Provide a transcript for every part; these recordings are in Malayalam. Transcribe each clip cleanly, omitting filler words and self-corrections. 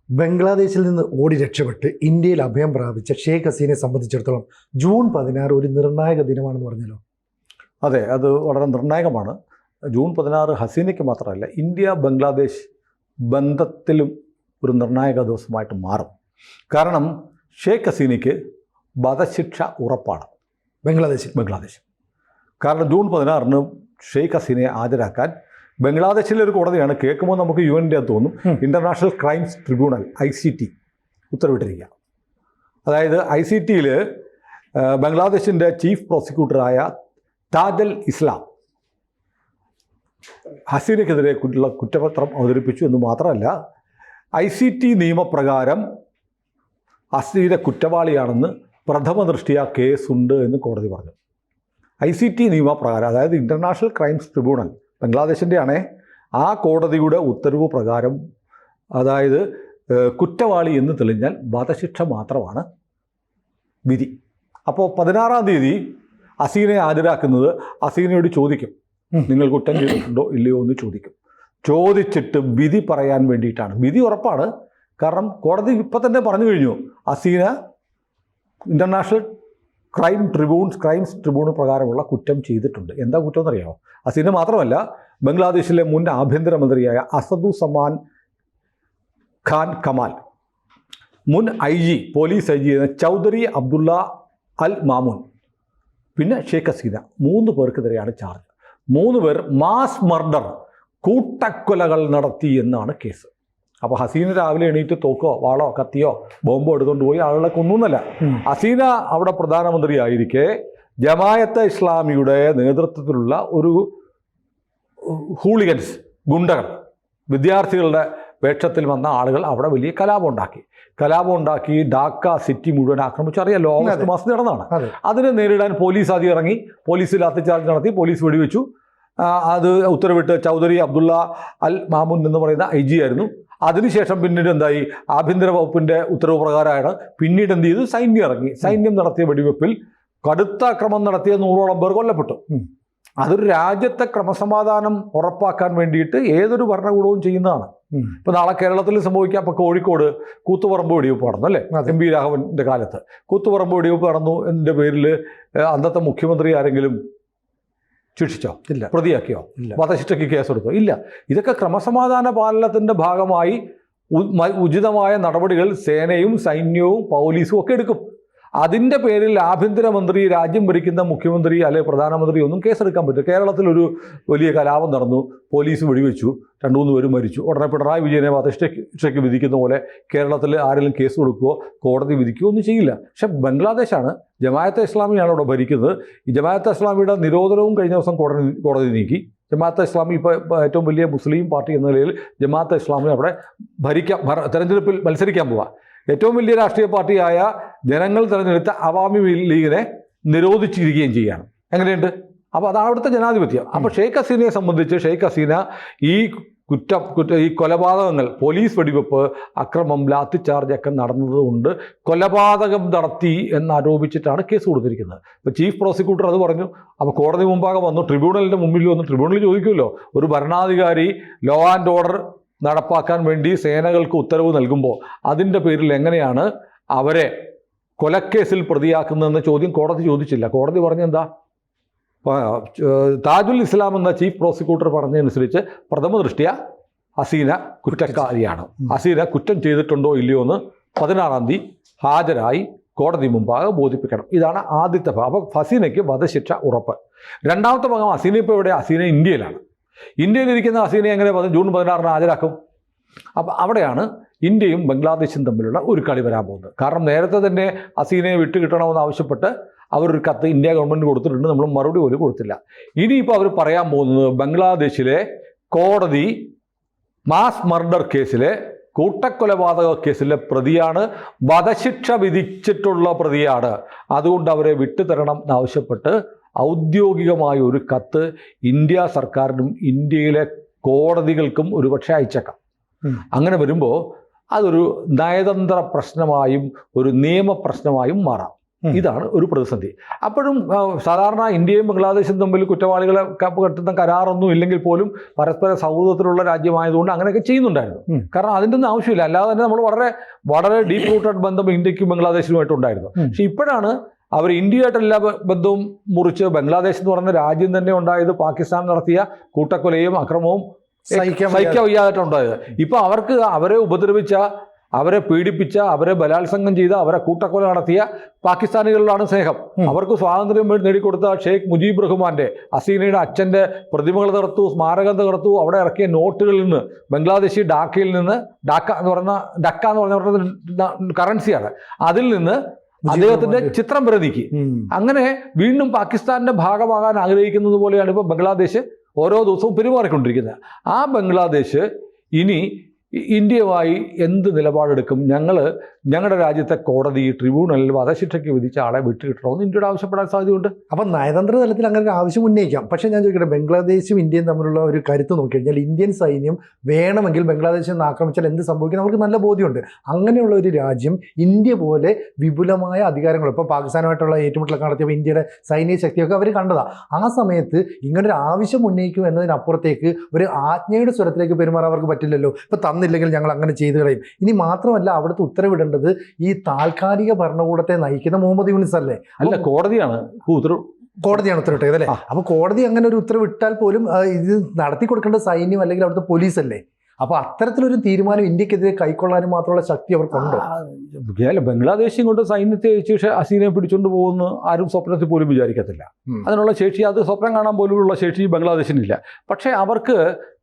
ബംഗ്ലാദേശിൽ നിന്ന് ഓടി രക്ഷപ്പെട്ട് ഇന്ത്യയിൽ അഭയം പ്രാപിച്ച ഷേഖ് ഹസീനയെ സംബന്ധിച്ചിടത്തോളം ജൂൺ 16 ഒരു നിർണായക ദിനമാണെന്ന് പറഞ്ഞല്ലോ. അതെ, അത് വളരെ നിർണായകമാണ്. ജൂൺ 16 ഹസീനയ്ക്ക് മാത്രമല്ല, ഇന്ത്യ ബംഗ്ലാദേശ് ബന്ധത്തിലും ഒരു നിർണായക ദിവസമായിട്ട് മാറും. കാരണം ഷേഖ് ഹസീനയ്ക്ക് വധശിക്ഷ ഉറപ്പാണ് ബംഗ്ലാദേശ്. കാരണം ജൂൺ 16 ഷെയ്ഖ് ഹസീനയെ ഹാജരാക്കാൻ ബംഗ്ലാദേശിലെ ഒരു കോടതിയാണ്, കേൾക്കുമ്പോൾ നമുക്ക് UN-ൻ്റെ തോന്നും, ഇൻ്റർനാഷണൽ ക്രൈംസ് ട്രിബ്യൂണൽ ICT ഉത്തരവിട്ടിരിക്കുക. അതായത് ICTയിൽ ബംഗ്ലാദേശിൻ്റെ ചീഫ് പ്രോസിക്യൂട്ടറായ താജൽ ഇസ്ലാം ഹസീനയ്ക്കെതിരെ കുറ്റപത്രം അവതരിപ്പിച്ചു എന്ന് മാത്രമല്ല, ICT നിയമപ്രകാരം ഹസീന കുറ്റവാളിയാണെന്ന് പ്രഥമ ദൃഷ്ട്യാ കേസുണ്ട് എന്ന് കോടതി പറഞ്ഞു. ICT നിയമപ്രകാരം, അതായത് ഇൻ്റർനാഷണൽ ക്രൈംസ് ട്രിബ്യൂണൽ ബംഗ്ലാദേശിൻ്റെ ആണേ, ആ കോടതിയുടെ ഉത്തരവ് പ്രകാരം അതായത് കുറ്റവാളി എന്ന് തെളിഞ്ഞാൽ വധശിക്ഷ മാത്രമാണ് വിധി. അപ്പോൾ 16-ാം തീയതി ഹസീനയെ ഹാജരാക്കുന്നത് ഹസീനയോട് ചോദിക്കും, നിങ്ങൾ കുറ്റം ചെയ്തിട്ടുണ്ടോ ഇല്ലയോ എന്ന് ചോദിച്ചിട്ട് വിധി പറയാൻ വേണ്ടിയിട്ടാണ്. വിധി ഉറപ്പാണ്, കാരണം കോടതി ഇപ്പം തന്നെ പറഞ്ഞു കഴിഞ്ഞു ഹസീന ഇൻ്റർനാഷണൽ ക്രൈംസ് ട്രിബ്യൂണൽ പ്രകാരമുള്ള കുറ്റം ചെയ്തിട്ടുണ്ട്. എന്താ കുറ്റം എന്നറിയാമോ? ഹസീന മാത്രമല്ല, ബംഗ്ലാദേശിലെ മുൻ ആഭ്യന്തരമന്ത്രിയായ അസദുസമാൻ ഖാൻ കമാൽ, മുൻ പോലീസ് IG എന്ന ചൗധരി അബ്ദുള്ള അൽ മാമൂൻ, പിന്നെ ഷേഖ് ഹസീന, 3 പേർക്കെതിരെയാണ് ചാർജ്. 3 പേർ മാസ് മർഡർ, കൂട്ടക്കൊലകൾ നടത്തി എന്നാണ് കേസ്. അപ്പോൾ ഹസീന രാവിലെ എണീറ്റ് തോക്കോ വാളോ കത്തിയോ ബോംബോ എടുത്തുകൊണ്ട് പോയി ആളുകളെ കൊന്നൊന്നുമല്ല. ഹസീന അവിടെ പ്രധാനമന്ത്രിയായിരിക്കെ ജമായത്തെ ഇസ്ലാമിയുടെ നേതൃത്വത്തിലുള്ള ഒരു ഹൂളിഗൻസ്, ഗുണ്ടകൾ, വിദ്യാർത്ഥികളുടെ വേഷത്തിൽ വന്ന ആളുകൾ അവിടെ വലിയ കലാപം ഉണ്ടാക്കി ഡാക്ക സിറ്റി മുഴുവൻ ആക്രമിച്ചു. അറിയാലോ, ഓഗസ്റ്റ് മാസം നടന്നതാണ്. അതിനെ നേരിടാൻ പോലീസ് ആദ്യം ഇറങ്ങി, പോലീസ് ലാത്തിച്ചാർജ് നടത്തി, പോലീസ് വെടിവെച്ചു. അത് ഉത്തരവിട്ട് ചൗധരി അബ്ദുള്ള അൽ മാമൂൻ എന്ന് പറയുന്ന IG ആയിരുന്നു. അതിനുശേഷം പിന്നീട് എന്തായി, ആഭ്യന്തര വകുപ്പിൻ്റെ ഉത്തരവ് പ്രകാരമാണ് പിന്നീട് എന്ത് ചെയ്തു, സൈന്യം നടത്തിയ വെടിവെപ്പിൽ കടുത്ത അക്രമം നടത്തിയ 100ഓളം പേർ കൊല്ലപ്പെട്ടു. അതൊരു രാജ്യത്തെ ക്രമസമാധാനം ഉറപ്പാക്കാൻ വേണ്ടിയിട്ട് ഏതൊരു ഭരണകൂടവും ചെയ്യുന്നതാണ്. ഇപ്പം നാളെ കേരളത്തിൽ സംഭവിക്കാം. ഇപ്പോൾ കോഴിക്കോട് കൂത്തുപറമ്പ് വെടിവെപ്പ് നടന്നു അല്ലേ, MP രാഘവൻ്റെ കാലത്ത് കൂത്തുപറമ്പ് വെടിവെപ്പ് നടന്നു എന്നതിൻ്റെ പേരിൽ അന്നത്തെ മുഖ്യമന്ത്രി ആരെങ്കിലും ശിക്ഷിച്ചോ? ഇല്ല. പ്രതിയാക്കിയോ? ഇല്ല. വധശിക്ഷയ്ക്ക് കേസെടുത്തോ? ഇല്ല. ഇതൊക്കെ ക്രമസമാധാന പാലനത്തിൻ്റെ ഭാഗമായി ഉചിതമായ നടപടികൾ സേനയും സൈന്യവും പോലീസും ഒക്കെ എടുക്കും. അതിൻ്റെ പേരിൽ ആഭ്യന്തരമന്ത്രി, രാജ്യം ഭരിക്കുന്ന മുഖ്യമന്ത്രി അല്ലെങ്കിൽ പ്രധാനമന്ത്രി ഒന്നും കേസെടുക്കാൻ പറ്റും. കേരളത്തിലൊരു വലിയ കലാപം നടന്നു, പോലീസ് വെടിവെച്ചു, 2-3 പേരും മരിച്ചു. ഉടനെ പിണറായി വിജയനെ വധശിക്ഷയ്ക്ക് വിധിക്കുന്ന പോലെ കേരളത്തിൽ ആരെങ്കിലും കേസ് കൊടുക്കുകയോ കോടതി വിധിക്കുകയോ ഒന്നും ചെയ്യില്ല. പക്ഷെ ബംഗ്ലാദേശാണ്, ജമായത്തെ ഇസ്ലാമിയാണ് അവിടെ ഭരിക്കുന്നത്. ഈ ജമായത്തെ ഇസ്ലാമിയുടെ നിരോധനവും കഴിഞ്ഞ ദിവസം കോടതി നീക്കി. ജമാഅത്തെ ഇസ്ലാമി ഇപ്പോൾ ഏറ്റവും വലിയ മുസ്ലിം പാർട്ടി എന്ന നിലയിൽ ജമാഅത്തെ ഇസ്ലാമി അവിടെ തെരഞ്ഞെടുപ്പിൽ മത്സരിക്കാൻ പോവുക. ഏറ്റവും വലിയ രാഷ്ട്രീയ പാർട്ടിയായ ജനങ്ങൾ തിരഞ്ഞെടുത്ത അവാമി ലീഗിനെ നിരോധിച്ചിരിക്കുകയും ചെയ്യുകയാണ്. എങ്ങനെയുണ്ട്? അപ്പോൾ അതാണ് അവിടുത്തെ ജനാധിപത്യം. അപ്പോൾ ഷെയ്ഖ് ഹസീനയെ സംബന്ധിച്ച് ഷെയ്ഖ് ഹസീന ഈ കൊലപാതകങ്ങൾ, പോലീസ് വെടിവെപ്പ്, അക്രമം, ലാത്തിച്ചാർജൊക്കെ നടന്നതുകൊണ്ട് കൊലപാതകം നടത്തി എന്നാരോപിച്ചിട്ടാണ് കേസ് കൊടുത്തിരിക്കുന്നത്. ഇപ്പോൾ ചീഫ് പ്രോസിക്യൂട്ടർ അത് പറഞ്ഞു. അപ്പോൾ കോടതി മുമ്പാകെ വന്നു, ട്രിബ്യൂണലിൻ്റെ മുമ്പിൽ വന്നു. ട്രിബ്യൂണൽ ചോദിക്കുമല്ലോ, ഒരു ഭരണാധികാരി ലോ ആൻഡ് ഓർഡർ നടപ്പാക്കാൻ വേണ്ടി സേനകൾക്ക് ഉത്തരവ് നൽകുമ്പോൾ അതിൻ്റെ പേരിൽ എങ്ങനെയാണ് അവരെ കൊലക്കേസിൽ പ്രതിയാക്കുന്നതെന്ന ചോദ്യം കോടതി ചോദിച്ചില്ല. കോടതി പറഞ്ഞെന്താ, താജുൽ ഇസ്ലാം എന്ന ചീഫ് പ്രോസിക്യൂട്ടർ പറഞ്ഞതനുസരിച്ച് പ്രഥമ ദൃഷ്ട്യാ ഹസീന കുറ്റക്കാരിയാണ്. ഹസീന കുറ്റം ചെയ്തിട്ടുണ്ടോ ഇല്ലയോ എന്ന് 16-ാം തീയതി ഹാജരായി കോടതി മുമ്പാകെ ബോധിപ്പിക്കണം. ഇതാണ് ആദ്യത്തെ ഭാഗം. അപ്പോൾ ഹസീനയ്ക്ക് വധശിക്ഷ ഉറപ്പ്. രണ്ടാമത്തെ ഭാഗം, ഹസീന ഇപ്പോൾ എവിടെ? ഹസീന ഇന്ത്യയിലാണ്. ഇന്ത്യയിലിരിക്കുന്ന ഹസീനയെ എങ്ങനെ ജൂൺ 16 ഹാജരാക്കും? അപ്പം അവിടെയാണ് ഇന്ത്യയും ബംഗ്ലാദേശും തമ്മിലുള്ള ഒരു കളി വരാൻ പോകുന്നത്. കാരണം നേരത്തെ തന്നെ ഹസീനയെ വിട്ടുകിട്ടണമെന്ന് ആവശ്യപ്പെട്ട് അവരൊരു കത്ത് ഇന്ത്യ ഗവൺമെൻറ് കൊടുത്തിട്ടുണ്ട്, നമ്മൾ മറുപടി പോലും കൊടുത്തില്ല. ഇനിയിപ്പോൾ അവർ പറയാൻ പോകുന്നത്, ബംഗ്ലാദേശിലെ കോടതി മാസ് മർഡർ കേസിലെ, കൂട്ടക്കൊലപാതക കേസിലെ പ്രതിയാണ്, വധശിക്ഷ വിധിച്ചിട്ടുള്ള പ്രതിയാണ്, അതുകൊണ്ട് അവരെ വിട്ടുതരണം എന്നാവശ്യപ്പെട്ട് ഔദ്യോഗികമായ ഒരു കത്ത് ഇന്ത്യ സർക്കാരിനും ഇന്ത്യയിലെ കോടതികൾക്കും ഒരുപക്ഷെ അയച്ചേക്കാം. അങ്ങനെ വരുമ്പോൾ അതൊരു നയതന്ത്ര പ്രശ്നമായും ഒരു നിയമപ്രശ്നമായും മാറാം. ഇതാണ് ഒരു പ്രതിസന്ധി. അപ്പോഴും സാധാരണ ഇന്ത്യയും ബംഗ്ലാദേശും തമ്മിൽ കുറ്റവാളികളെ കെട്ടുന്ന കരാറൊന്നും ഇല്ലെങ്കിൽ പോലും പരസ്പര സൗഹൃദത്തിലുള്ള രാജ്യമായതുകൊണ്ട് അങ്ങനെയൊക്കെ ചെയ്യുന്നുണ്ടായിരുന്നു. കാരണം അതിൻ്റെ ഒന്നും ആവശ്യമില്ല. അല്ലാതെ തന്നെ നമ്മൾ വളരെ വളരെ ഡീപ്പ് റൂട്ടഡ് ബന്ധം ഇന്ത്യക്കും ബംഗ്ലാദേശിനുമായിട്ടുണ്ടായിരുന്നു. പക്ഷെ ഇപ്പോഴാണ് അവർ ഇന്ത്യയായിട്ട് എല്ലാ ബന്ധവും മുറിച്ച് ബംഗ്ലാദേശ് എന്ന് പറയുന്ന രാജ്യം തന്നെ ഉണ്ടായത് പാകിസ്ഥാൻ നടത്തിയ കൂട്ടക്കൊലയും അക്രമവും സഹിക്കാൻ വയ്യാതായിട്ടുണ്ടായത്. ഇപ്പൊ അവർക്ക് അവരെ ഉപദ്രവിച്ച, അവരെ പീഡിപ്പിച്ച, അവരെ ബലാത്സംഗം ചെയ്ത, അവരെ കൂട്ടക്കൊല നടത്തിയ പാകിസ്ഥാനികളിലാണ് സ്നേഹം. അവർക്ക് സ്വാതന്ത്ര്യം നേടിക്കൊടുത്ത ഷെയ്ഖ് മുജീബ് റഹ്മാന്റെ, ഹസീനയുടെ അച്ഛൻ്റെ പ്രതിമകൾ തകർത്തു, സ്മാരകം തകർത്തു, അവിടെ ഇറക്കിയ നോട്ടുകളിൽ നിന്ന് ബംഗ്ലാദേശി ഡാക്ക എന്ന് പറഞ്ഞ കറൻസിയാണ്, അതിൽ നിന്ന് അദ്ദേഹത്തിന്റെ ചിത്രം വരെ നീക്കി. അങ്ങനെ വീണ്ടും പാകിസ്ഥാന്റെ ഭാഗമാകാൻ ആഗ്രഹിക്കുന്നത് പോലെയാണ് ഇപ്പോൾ ബംഗ്ലാദേശ് ഓരോ ദിവസവും പെരുമാറിക്കൊണ്ടിരിക്കുന്നത്. ആ ബംഗ്ലാദേശ് ഇനി ഇന്ത്യയുമായി എന്ത് നിലപാടെടുക്കും? ഞങ്ങളുടെ രാജ്യത്തെ കോടതി ട്രിബ്യൂണലിൽ വധശിക്ഷയ്ക്ക് വിധിച്ച ആളെ വിട്ടുകിട്ടണമെന്ന് ഇന്ത്യയോട് ആവശ്യപ്പെടാൻ സാധ്യതയുണ്ട്. അപ്പം നയതന്ത്ര തലത്തിൽ അങ്ങനെ ഒരു ആവശ്യം ഉന്നയിക്കാം. പക്ഷേ ഞാൻ ചോദിക്കട്ടെ, ബംഗ്ലാദേശും ഇന്ത്യയും തമ്മിലുള്ള ഒരു കരുത്ത് നോക്കിക്കഴിഞ്ഞാൽ ഇന്ത്യൻ സൈന്യം വേണമെങ്കിൽ ബംഗ്ലാദേശിൽ നിന്ന് ആക്രമിച്ചാൽ എന്ത് സംഭവിക്കും അവർക്ക് നല്ല ബോധ്യമുണ്ട്. അങ്ങനെയുള്ള ഒരു രാജ്യം ഇന്ത്യ പോലെ വിപുലമായ അധികാരങ്ങൾ, ഇപ്പോൾ പാകിസ്ഥാനുമായിട്ടുള്ള ഏറ്റുമുട്ടലൊക്കെ നടത്തിയപ്പോൾ ഇന്ത്യയുടെ സൈനിക ശക്തിയൊക്കെ അവർ കണ്ടതാണ്. ആ സമയത്ത് ഇങ്ങനൊരു ആവശ്യം ഉന്നയിക്കും എന്നതിനപ്പുറത്തേക്ക് ഒരു ആജ്ഞയുടെ സ്വരത്തിലേക്ക് പെരുമാറാൻ അവർക്ക് പറ്റില്ലല്ലോ. ഇപ്പോൾ തന്നില്ലെങ്കിൽ ഞങ്ങൾ അങ്ങനെ ചെയ്തു കളയും. ഇനി മാത്രമല്ല, അവിടുത്തെ ഉത്തരവിടേണ്ടത് ഈ താൽക്കാലിക ഭരണകൂടത്തെ നയിക്കുന്ന മുഹമ്മദ് യൂനിസ് അല്ലേ? അല്ല, കോടതിയാണ് ഉത്തരവിട്ടത് അല്ലേ? അപ്പൊ കോടതി അങ്ങനെ ഒരു ഉത്തരവിട്ടാൽ പോലും ഇത് നടത്തി കൊടുക്കേണ്ട സൈന്യം അല്ലെങ്കിൽ അവിടുത്തെ പോലീസ് അല്ലേ? അപ്പോൾ അത്തരത്തിലൊരു തീരുമാനം ഇന്ത്യക്കെതിരെ കൈക്കൊള്ളാനും മാത്രമുള്ള ശക്തി അവർക്കുണ്ടോ? ബംഗ്ലാദേശും കൊണ്ട് സൈന്യത്തെ അയച്ച് ഹസീനയെ പിടിച്ചുകൊണ്ട് പോകുന്ന ആരും സ്വപ്നത്തിൽ പോലും വിചാരിക്കത്തില്ല. അതിനുള്ള ശേഷി, അത് സ്വപ്നം കാണാൻ പോലുമുള്ള ശേഷി ബംഗ്ലാദേശിനില്ല. പക്ഷേ അവർക്ക്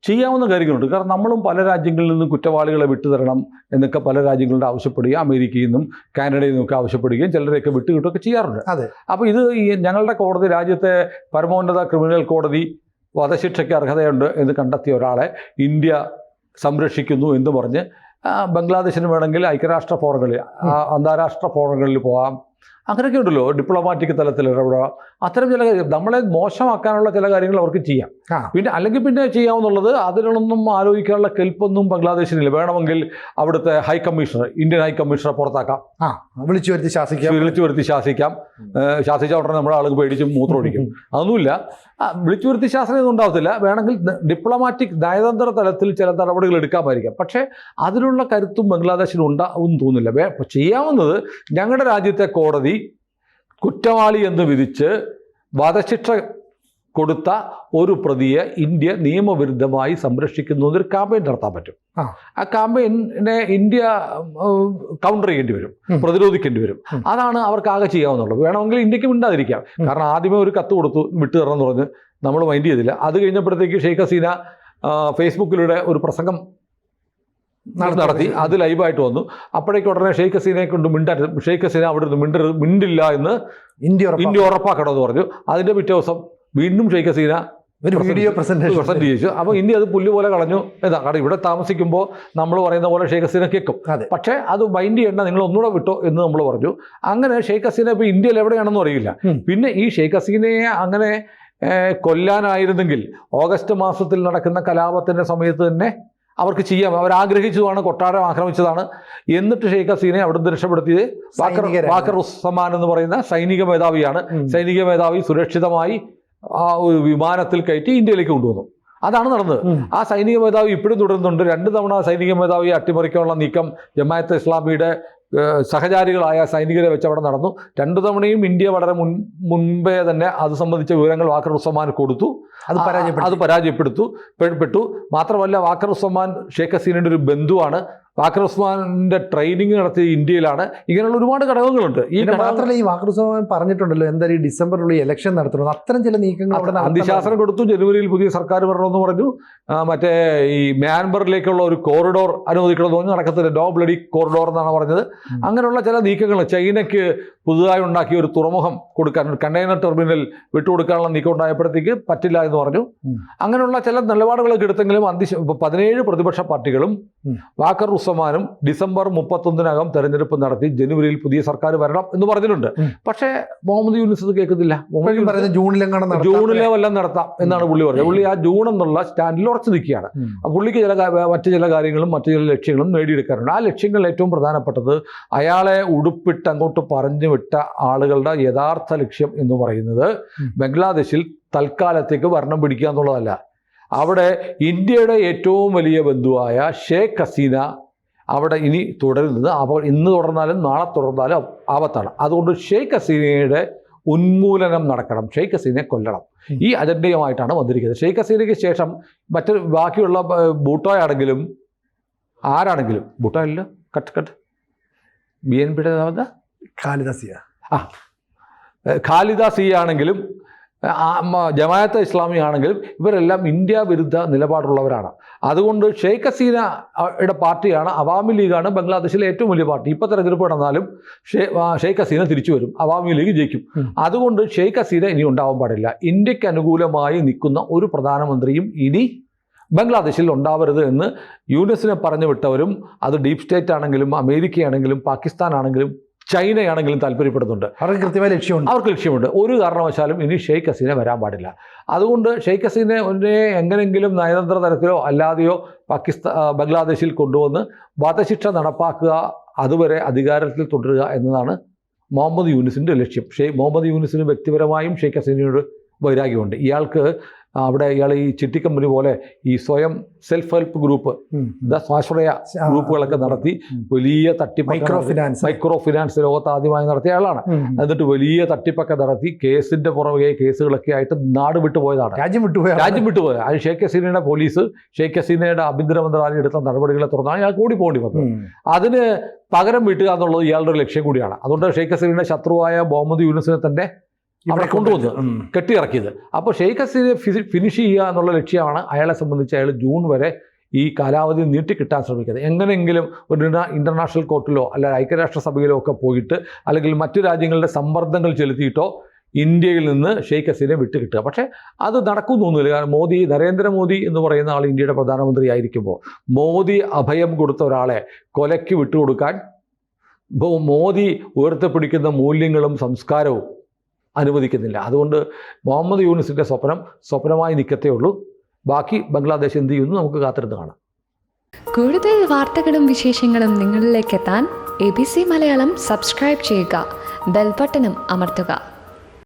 ചെയ്യാവുന്ന കാര്യങ്ങളുണ്ട്. കാരണം നമ്മളും പല രാജ്യങ്ങളിൽ നിന്നും കുറ്റവാളികളെ വിട്ടുതരണം എന്നൊക്കെ പല രാജ്യങ്ങളുടെ ആവശ്യപ്പെടുകയും അമേരിക്കയിൽ നിന്നും കാനഡയിൽ നിന്നൊക്കെ ആവശ്യപ്പെടുകയും ചിലരെയൊക്കെ വിട്ടുകിട്ടുകയൊക്കെ ചെയ്യാറുണ്ട്. അപ്പോൾ ഇത് ഞങ്ങളുടെ കോടതി, രാജ്യത്തെ പരമോന്നത ക്രിമിനൽ കോടതി വധശിക്ഷയ്ക്ക് അർഹതയുണ്ട് എന്ന് കണ്ടെത്തിയ ഒരാളെ ഇന്ത്യ സംരക്ഷിക്കുന്നു എന്ന് പറഞ്ഞ് ബംഗ്ലാദേശിന് വേണമെങ്കിൽ ഐക്യരാഷ്ട്ര ഫോറങ്ങളിൽ, അന്താരാഷ്ട്ര ഫോറങ്ങളിൽ പോകാം. അങ്ങനെയൊക്കെ ഉണ്ടല്ലോ, ഡിപ്ലോമാറ്റിക് തലത്തിൽ ഇടപെടാം. അത്തരം ചില കാര്യം നമ്മളെ മോശമാക്കാനുള്ള ചില കാര്യങ്ങൾ അവർക്ക് ചെയ്യാം. പിന്നെ ചെയ്യാവുന്നുള്ളത്, അതിനൊന്നും ആലോചിക്കാനുള്ള കെൽപ്പൊന്നും ബംഗ്ലാദേശിനില്ല. വേണമെങ്കിൽ അവിടുത്തെ ഇന്ത്യൻ ഹൈ കമ്മീഷണറെ പുറത്താക്കാം, വിളിച്ചു വരുത്തി ശാസിക്കാം. ശാസിച്ച ഉടനെ നമ്മുടെ ആളുകൾ പേടിച്ച് മൂത്രമൊഴിക്കും. അതൊന്നുമില്ല, വിളിച്ചു വരുത്തി ശാസനയൊന്നും ഉണ്ടാവത്തില്ല. വേണമെങ്കിൽ ഡിപ്ലോമാറ്റിക് നയതന്ത്ര തലത്തിൽ ചില നടപടികൾ എടുക്കാമായിരിക്കാം. പക്ഷേ അതിനുള്ള കരുത്തും ബംഗ്ലാദേശിന് ഉണ്ടാവും തോന്നില്ല. ചെയ്യാവുന്നത്, ഞങ്ങളുടെ രാജ്യത്തെ കോടതി കുറ്റവാളി എന്ന് വിധിച്ച് വധശിക്ഷ കൊടുത്ത ഒരു പ്രതിയെ ഇന്ത്യ നിയമവിരുദ്ധമായി സംരക്ഷിക്കുന്നു എന്നൊരു ക്യാമ്പയിൻ നടത്താൻ പറ്റും. ആ ക്യാമ്പയിനെ ഇന്ത്യ കൗണ്ടർ ചെയ്യേണ്ടി വരും, പ്രതിരോധിക്കേണ്ടി വരും. അതാണ് അവർക്ക് ആകെ ചെയ്യാവുന്നുള്ളൂ. വേണമെങ്കിൽ ഇന്ത്യക്ക് മിണ്ടാതിരിക്കാം. കാരണം ആദ്യമേ ഒരു കത്ത് കൊടുത്തു വിട്ടുതരണം പറഞ്ഞ് നമ്മൾ മൈൻഡ് ചെയ്തില്ല. അത് കഴിഞ്ഞപ്പോഴത്തേക്ക് ഷെയ്ഖ് ഹസീന ഫേസ്ബുക്കിലൂടെ ഒരു പ്രസംഗം നടത്തി, അത് ലൈവായിട്ട് വന്നു. അപ്പോഴേക്കും ഉടനെ ഷെയ്ഖ് ഹസീനയെ കൊണ്ട് ഷെയ്ഖ് ഹസീന അവിടെ നിന്ന് മിണ്ടില്ല എന്ന് ഇന്ത്യ ഉറപ്പാക്കണമെന്ന് പറഞ്ഞു. അതിൻ്റെ പിറ്റേ ദിവസം വീണ്ടും ഷെയ്ഖ് ഹസീന വീഡിയോ പ്രസന്റ് ചെയ്യിച്ചു. അപ്പോൾ ഇന്ത്യ അത് പുല്ല് പോലെ കളഞ്ഞു. കാരണം ഇവിടെ താമസിക്കുമ്പോൾ നമ്മൾ പറയുന്ന പോലെ ഷെയ്ഖ് ഹസീന കേൾക്കും. പക്ഷേ അത് മൈൻഡ് ചെയ്യേണ്ട, നിങ്ങൾ ഒന്നുകൂടെ വിട്ടോ എന്ന് നമ്മൾ പറഞ്ഞു. അങ്ങനെ ഷെയ്ഖ് ഹസീന ഇപ്പോൾ ഇന്ത്യയിൽ എവിടെയാണെന്നും അറിയില്ല. പിന്നെ ഈ ഷെയ്ഖ് ഹസീനയെ അങ്ങനെ കൊല്ലാനായിരുന്നെങ്കിൽ ഓഗസ്റ്റ് മാസത്തിൽ നടക്കുന്ന കലാപത്തിൻ്റെ സമയത്ത് തന്നെ അവർക്ക് ചെയ്യാം. അവരാഗ്രഹിച്ചതാണ്, കൊട്ടാരം ആക്രമിച്ചതാണ്. എന്നിട്ട് ഷെയ്ഖ് ഹസീനയെ അവിടെ നിന്ന് രക്ഷപ്പെടുത്തിയത് വാക്കർ ഉസ്സമാൻ എന്ന് പറയുന്ന സൈനിക മേധാവിയാണ്. സൈനിക മേധാവി സുരക്ഷിതമായി ആ ഒരു വിമാനത്തിൽ കയറ്റി ഇന്ത്യയിലേക്ക് കൊണ്ടുവന്നു. അതാണ് നടന്നത്. ആ സൈനിക മേധാവി ഇപ്പോഴും തുടരുന്നുണ്ട്. 2 തവണ സൈനിക മേധാവിയെ അട്ടിമറിക്കാനുള്ള നീക്കം ജമാഅത്തെ ഇസ്ലാമിയുടെ സഹചാരികളായ സൈനികരെ വെച്ച് അവിടെ നടന്നു. 2 തവണയും ഇന്ത്യ വളരെ മുൻപേ തന്നെ അത് സംബന്ധിച്ച വിവരങ്ങൾ വാക്കർ ഉസ്സമാൻ കൊടുത്തു. അത് പരാജയപ്പെട്ടു. മാത്രമല്ല, വാക്കർ ഉസ്സമാൻ ഷെയ്ഖ് ഹസീനയുടെ ഒരു ബന്ധുവാണ്. വാക്കർ ഉസ്മാന്റെ ട്രെയിനിങ് നടത്തിയ ഇന്ത്യയിലാണ്. ഇങ്ങനെയുള്ള ഒരുപാട് ഘടകങ്ങളുണ്ട്. മാത്രമല്ല, ഈ വാക്കർ ഉസ്മാൻ പറഞ്ഞിട്ടുണ്ടല്ലോ, എന്തായാലും ഈ ഡിസംബറിലുള്ള ഇലക്ഷൻ നടത്തണം, അത്തരം ചില നീക്കങ്ങൾ അവിടെ അന്ത്യശാസനം കൊടുത്തു. ജനുവരിയിൽ പുതിയ സർക്കാർ വരണമെന്ന് പറഞ്ഞു. മറ്റേ ഈ മ്യാൻമറിലേക്കുള്ള ഒരു കോറിഡോർ അനുവദിക്കണമെന്ന് പറഞ്ഞ് നടക്കത്തില്ല. നോ ബ്ലഡി കോറിഡോർ എന്നാണ് പറഞ്ഞത്. അങ്ങനെയുള്ള ചില നീക്കങ്ങൾ, ചൈനയ്ക്ക് പുതുതായി ഉണ്ടാക്കിയ ഒരു തുറമുഖം കൊടുക്കാൻ, ഒരു കണ്ടെയ്നർ ടെർമിനൽ വിട്ടുകൊടുക്കാനുള്ള നീക്കം ഉണ്ടായപ്പോഴത്തേക്ക് പറ്റില്ല എന്ന് പറഞ്ഞു. അങ്ങനെയുള്ള ചില നിലപാടുകളൊക്കെ എടുത്തെങ്കിലും 17 പ്രതിപക്ഷ പാർട്ടികളും വാക്കർ ഉസ്മാനും ഡിസംബർ 31 തെരഞ്ഞെടുപ്പ് നടത്തി ജനുവരിയിൽ പുതിയ സർക്കാർ വരണം എന്ന് പറഞ്ഞിട്ടുണ്ട്. പക്ഷേ മുഹമ്മദ് യൂനുസ് ഇത് കേൾക്കുന്നില്ല. ജൂണിലെ വല്ലതും നടത്താം എന്നാണ് പുള്ളി പറഞ്ഞത്. പുള്ളി ആ ജൂൺ എന്നുള്ള സ്റ്റാൻഡിൽ ഉറച്ചു നിൽക്കുകയാണ്. പുള്ളിക്ക് മറ്റു ചില കാര്യങ്ങളും മറ്റു ചില ലക്ഷ്യങ്ങളും നേടിയെടുക്കാറുണ്ട്. ആ ലക്ഷ്യങ്ങളിൽ ഏറ്റവും പ്രധാനപ്പെട്ടത് അയാളെ ഉടുപ്പിട്ട് അങ്ങോട്ട് പറഞ്ഞു വിട്ട ആളുകളുടെ യഥാർത്ഥ ലക്ഷ്യം എന്ന് പറയുന്നത് ബംഗ്ലാദേശിൽ തൽക്കാലത്തേക്ക് ഭരണം പിടിക്കുക എന്നുള്ളതല്ല. അവിടെ ഇന്ത്യയുടെ ഏറ്റവും വലിയ ബന്ധുവായ ഷേഖ് ഹസീന അവിടെ ഇനി തുടരുന്നത് ഇന്ന് തുടർന്നാലും നാളെ തുടർന്നാലും ആപത്താണ്. അതുകൊണ്ട് ഷേഖ് ഹസീനയുടെ ഉന്മൂലനം നടക്കണം, ഷെയ്ഖ് ഹസീനയെ കൊല്ലണം. ഈ അജണ്ടയുമായിട്ടാണ് വന്നിരിക്കുന്നത്. ഷെയ്ഖ് ഹസീനയ്ക്ക് ശേഷം ബാക്കിയുള്ള ഭൂട്ടോയാണെങ്കിലും ആരാണെങ്കിലും, ഭൂട്ടോയല്ലോ BNP ഖാലിദ സിയ ആണെങ്കിലും ജമാഅത്തെ ഇസ്ലാമി ആണെങ്കിലും ഇവരെല്ലാം ഇന്ത്യ വിരുദ്ധ നിലപാടുള്ളവരാണ്. അതുകൊണ്ട് ഷെയ്ഖ് ഹസീനയുടെ പാർട്ടിയാണ്, അവാമി ലീഗാണ് ബംഗ്ലാദേശിലെ ഏറ്റവും വലിയ പാർട്ടി. ഇപ്പോൾ തെരഞ്ഞെടുപ്പ് നടന്നാലും ഷെയ്ഖ് ഹസീന തിരിച്ചു വരും, അവാമി ലീഗ് ജയിക്കും. അതുകൊണ്ട് ഷെയ്ഖ് ഹസീന ഇനി ഉണ്ടാവാൻ പാടില്ല. ഇന്ത്യക്ക് അനുകൂലമായി നിൽക്കുന്ന ഒരു പ്രധാനമന്ത്രിയും ഇനി ബംഗ്ലാദേശിൽ ഉണ്ടാവരുത് എന്ന് യൂനുസിനെ പറഞ്ഞു വിട്ടവരും, അത് ഡീപ് സ്റ്റേറ്റ് ആണെങ്കിലും അമേരിക്കയാണെങ്കിലും പാകിസ്ഥാനാണെങ്കിലും ചൈനയാണെങ്കിലും താല്പര്യപ്പെടുന്നുണ്ട്. അവർക്ക് ലക്ഷ്യമുണ്ട്. ഒരു കാരണവശാലും ഇനി ഷെയ്ഖ് ഹസീന വരാൻ പാടില്ല. അതുകൊണ്ട് ഷെയ്ഖ് ഹസീനെ എങ്ങനെയെങ്കിലും നയതന്ത്ര തലത്തിലോ അല്ലാതെയോ ബംഗ്ലാദേശിൽ കൊണ്ടുവന്ന് വധശിക്ഷ നടപ്പാക്കുക, അതുവരെ അധികാരത്തിൽ തുടരുക എന്നതാണ് മുഹമ്മദ് യൂനുസിൻ്റെ ലക്ഷ്യം. മുഹമ്മദ് യൂനുസിന് വ്യക്തിപരമായും ഷെയ്ഖ് ഹസീനയോട് വൈരാഗ്യമുണ്ട്. ഇയാൾ ഈ ചിട്ടി കമ്പനി പോലെ ഈ സ്വയം സെൽഫ് ഹെൽപ്പ് ഗ്രൂപ്പ്, സ്വാശ്രയ ഗ്രൂപ്പുകളൊക്കെ നടത്തി വലിയ മൈക്രോ ഫിനാൻസ് ലോകത്ത് ആദ്യമായി നടത്തിയ ആളാണ്. എന്നിട്ട് വലിയ തട്ടിപ്പൊക്കെ നടത്തി കേസിന്റെ പുറകെ കേസുകളൊക്കെ ആയിട്ട് നാട് വിട്ടുപോയതാണ്, രാജ്യം വിട്ടുപോയത്. അത് ഷെയ്ഖ് ഹസീനയുടെ പോലീസ്, ഷെയ്ഖ് ഹസീനയുടെ ആഭ്യന്തര മന്ത്രാലയം എടുത്ത നടപടികളെ തുടർന്നാണ് ഇയാൾ കൂടി പോകേണ്ടി വന്നത്. അതിന് പകരം വീട്ടുക എന്നുള്ളത് ഇയാളുടെ ഒരു ലക്ഷ്യം കൂടിയാണ്. അതുകൊണ്ട് ഷെയ്ഖ് ഹസീനയുടെ ശത്രുവായ മുഹമ്മദ് യൂനുസിനെ തന്നെ അവിടെ കൊണ്ടുവന്ന് കെട്ടിയിറക്കിയത്. അപ്പോൾ ഷെയ്ഖ് ഹസീനെ ഫിനിഷ് ചെയ്യുക എന്നുള്ള ലക്ഷ്യമാണ് അയാളെ സംബന്ധിച്ച്. അയാൾ ജൂൺ വരെ ഈ കാലാവധി നീട്ടിക്കിട്ടാൻ ശ്രമിക്കുന്നത്. എങ്ങനെയെങ്കിലും ഒരു ഇൻ്റർനാഷണൽ കോർട്ടിലോ അല്ല ഐക്യരാഷ്ട്രസഭയിലോ ഒക്കെ പോയിട്ട് അല്ലെങ്കിൽ മറ്റു രാജ്യങ്ങളുടെ സമ്മർദ്ദങ്ങൾ ചെലുത്തിയിട്ടോ ഇന്ത്യയിൽ നിന്ന് ഷെയ്ഖ് ഹസീനെ വിട്ടുകിട്ടുക. പക്ഷേ അത് നടക്കുമെന്നൊന്നുമില്ല. കാരണം നരേന്ദ്രമോദി എന്ന് പറയുന്ന ആൾ ഇന്ത്യയുടെ പ്രധാനമന്ത്രി ആയിരിക്കുമ്പോൾ മോദി അഭയം കൊടുത്ത ഒരാളെ കൊലയ്ക്ക് വിട്ടുകൊടുക്കാൻ മോദി ഉയർത്തിപ്പിടിക്കുന്ന മൂല്യങ്ങളും സംസ്കാരവും അനുവദിക്കുന്നില്ല. അതുകൊണ്ട് മുഹമ്മദ് യൂനുസിൻ്റെ സ്വപ്നമായി നിൽക്കത്തേ ഉള്ളൂ. ബാക്കി ബംഗ്ലാദേശ് എന്ത് ചെയ്യുന്നു നമുക്ക് കാത്തിരുന്ന് കാണാം. കൂടുതൽ വാർത്തകളും വിശേഷങ്ങളും നിങ്ങളിലേക്ക് എത്താൻ ABC മലയാളം സബ്സ്ക്രൈബ് ചെയ്യുക, ബെൽ ബട്ടണും അമർത്തുക.